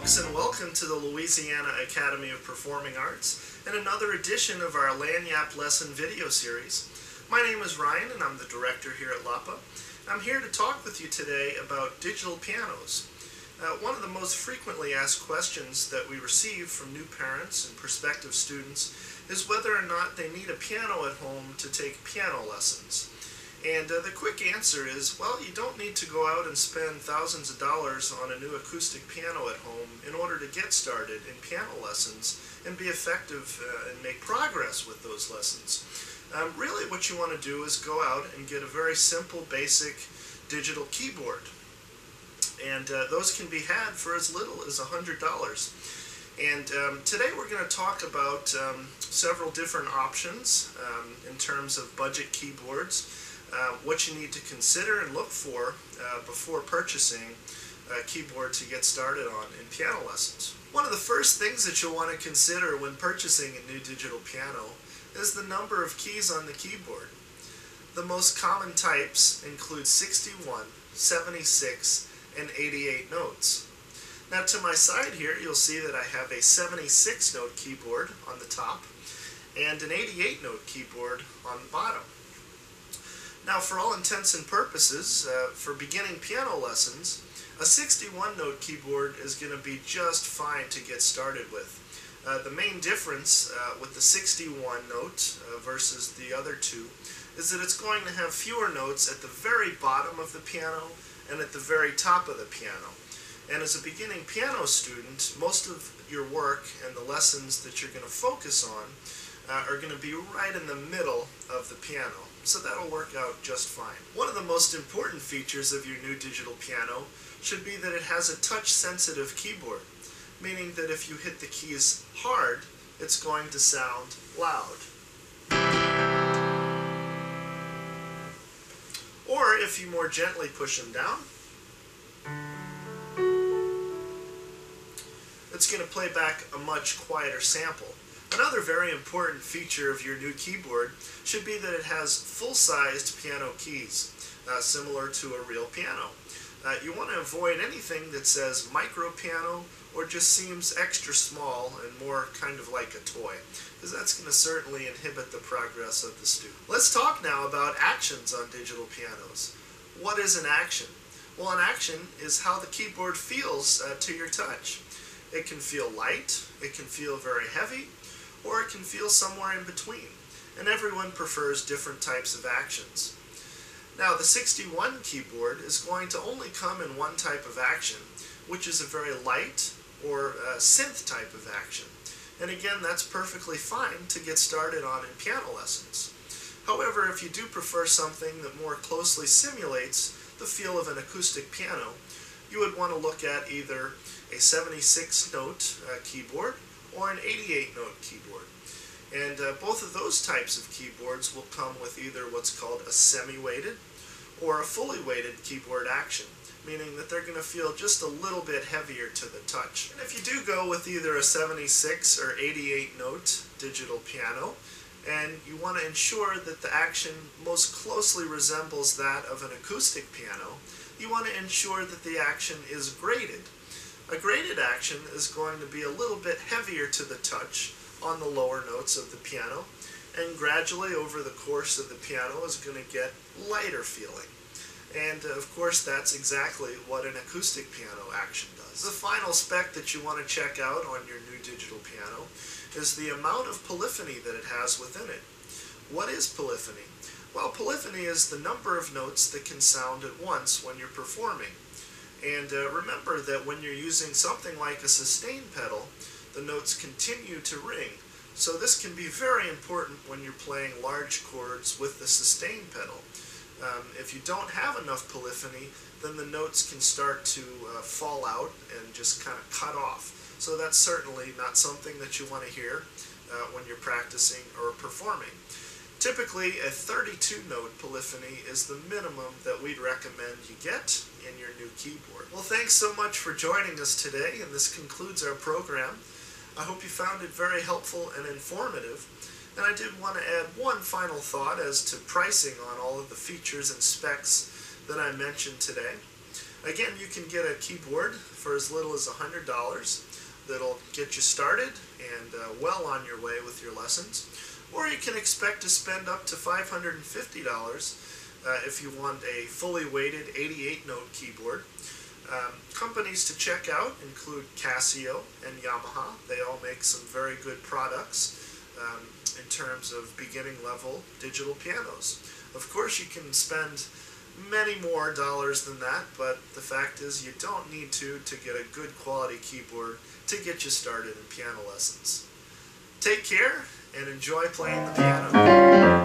folks, and welcome to the Louisiana Academy of Performing Arts and another edition of our Lagniappe lesson video series. My name is Ryan and I'm the director here at LAAPA. I'm here to talk with you today about digital pianos. One of the most frequently asked questions that we receive from new parents and prospective students is whether or not they need a piano at home to take piano lessons. And the quick answer is, well, you don't need to go out and spend thousands of dollars on a new acoustic piano at home in order to get started in piano lessons and be effective and make progress with those lessons. Really what you want to do is go out and get a very simple, basic digital keyboard. And those can be had for as little as $100. And today we're going to talk about several different options in terms of budget keyboards. What you need to consider and look for before purchasing a keyboard to get started on in piano lessons. One of the first things that you'll want to consider when purchasing a new digital piano is the number of keys on the keyboard. The most common types include 61, 76, and 88 notes. Now to my side here you'll see that I have a 76 note keyboard on the top and an 88 note keyboard on the bottom. Now, for all intents and purposes, for beginning piano lessons, a 61 note keyboard is going to be just fine to get started with. The main difference with the 61 note versus the other two is that it's going to have fewer notes at the very bottom of the piano and at the very top of the piano. And as a beginning piano student, most of your work and the lessons that you're going to focus on are going to be right in the middle of the piano. So that'll work out just fine. One of the most important features of your new digital piano should be that it has a touch-sensitive keyboard, meaning that if you hit the keys hard, it's going to sound loud. Or if you more gently push them down, it's going to play back a much quieter sample. Another very important feature of your new keyboard should be that it has full-sized piano keys, similar to a real piano. You want to avoid anything that says micro piano or just seems extra small and more kind of like a toy, because that's going to certainly inhibit the progress of the student. Let's talk now about actions on digital pianos. What is an action? Well, an action is how the keyboard feels to your touch. It can feel light, it can feel very heavy, or it can feel somewhere in between, and everyone prefers different types of actions. Now, the 61 keyboard is going to only come in one type of action, which is a very light or synth type of action. And again, that's perfectly fine to get started on in piano lessons. However, if you do prefer something that more closely simulates the feel of an acoustic piano, you would want to look at either a 76 note keyboard or an 88 note keyboard. And both of those types of keyboards will come with either what's called a semi-weighted or a fully weighted keyboard action, meaning that they're going to feel just a little bit heavier to the touch. And if you do go with either a 76 or 88 note digital piano, and you want to ensure that the action most closely resembles that of an acoustic piano, you want to ensure that the action is graded. A graded action is going to be a little bit heavier to the touch on the lower notes of the piano, and gradually over the course of the piano is going to get lighter feeling. And of course that's exactly what an acoustic piano action does. The final spec that you want to check out on your new digital piano is the amount of polyphony that it has within it. What is polyphony? Well, polyphony is the number of notes that can sound at once when you're performing. And remember that when you're using something like a sustain pedal, the notes continue to ring. So this can be very important when you're playing large chords with the sustain pedal. If you don't have enough polyphony, then the notes can start to fall out and just kind of cut off. So that's certainly not something that you want to hear when you're practicing or performing. Typically, a 32 note polyphony is the minimum that we'd recommend you get in your new keyboard. Well, thanks so much for joining us today, and this concludes our program. I hope you found it very helpful and informative. And I did want to add one final thought as to pricing on all of the features and specs that I mentioned today. Again, you can get a keyboard for as little as $100 that'll get you started and well on your way with your lessons. Or you can expect to spend up to $550 if you want a fully weighted 88-note keyboard. Companies to check out include Casio and Yamaha. They all make some very good products in terms of beginning level digital pianos. Of course, you can spend many more dollars than that, but the fact is you don't need to get a good quality keyboard to get you started in piano lessons. Take care and enjoy playing the piano.